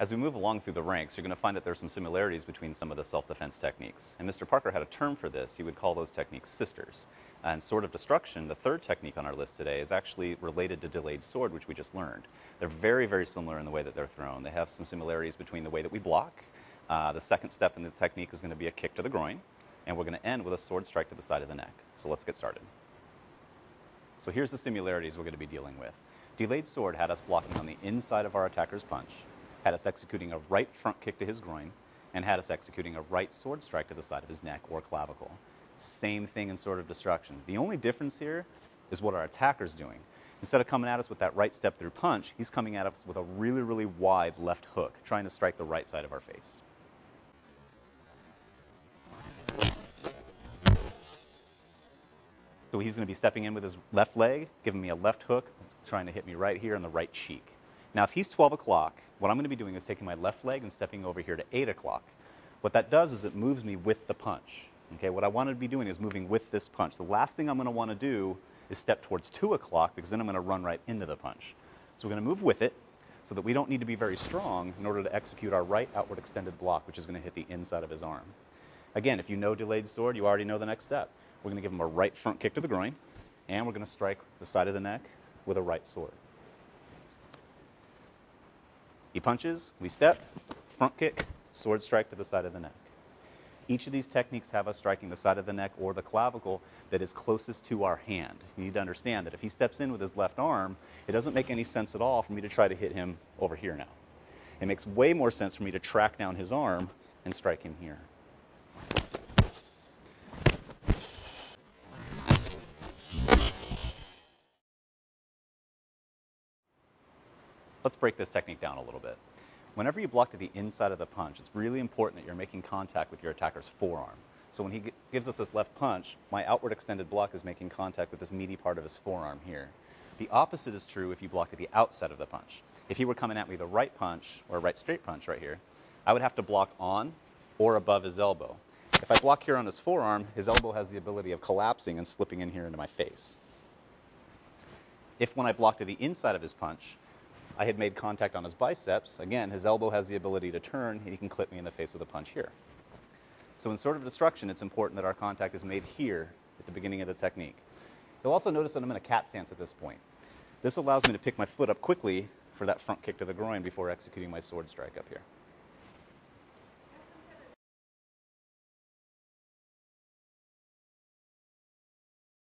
As we move along through the ranks, you're going to find that there's some similarities between some of the self-defense techniques. And Mr. Parker had a term for this. He would call those techniques sisters. And sword of destruction, the third technique on our list today, is actually related to delayed sword, which we just learned. They're very, very similar in the way that they're thrown. They have some similarities between the way that we block. The second step in the technique is going to be a kick to the groin. And we're going to end with a sword strike to the side of the neck. So let's get started. So here's the similarities we're going to be dealing with. Delayed sword had us blocking on the inside of our attacker's punch, had us executing a right front kick to his groin, and had us executing a right sword strike to the side of his neck or clavicle. Same thing in Sword of Destruction. The only difference here is what our attacker's doing. Instead of coming at us with that right step through punch, he's coming at us with a really, really wide left hook, trying to strike the right side of our face. So he's going to be stepping in with his left leg, giving me a left hook that's trying to hit me right here in the right cheek. Now, if he's 12 o'clock, what I'm going to be doing is taking my left leg and stepping over here to 8 o'clock. What that does is it moves me with the punch. Okay, what I want to be doing is moving with this punch. The last thing I'm going to want to do is step towards 2 o'clock because then I'm going to run right into the punch. So we're going to move with it so that we don't need to be very strong in order to execute our right outward extended block, which is going to hit the inside of his arm. Again, if you know delayed sword, you already know the next step. We're going to give him a right front kick to the groin, and we're going to strike the side of the neck with a right sword. He punches, we step, front kick, sword strike to the side of the neck. Each of these techniques have us striking the side of the neck or the clavicle that is closest to our hand. You need to understand that if he steps in with his left arm, it doesn't make any sense at all for me to try to hit him over here now. It makes way more sense for me to track down his arm and strike him here. Let's break this technique down a little bit. Whenever you block to the inside of the punch, it's really important that you're making contact with your attacker's forearm. So when he gives us this left punch, my outward extended block is making contact with this meaty part of his forearm here. The opposite is true if you block to the outside of the punch. If he were coming at me with a right punch, or a right straight punch right here, I would have to block on or above his elbow. If I block here on his forearm, his elbow has the ability of collapsing and slipping in here into my face. If when I block to the inside of his punch, I had made contact on his biceps, again, his elbow has the ability to turn, and he can clip me in the face with a punch here. So in Sword of Destruction, it's important that our contact is made here at the beginning of the technique. You'll also notice that I'm in a cat stance at this point. This allows me to pick my foot up quickly for that front kick to the groin before executing my sword strike up here.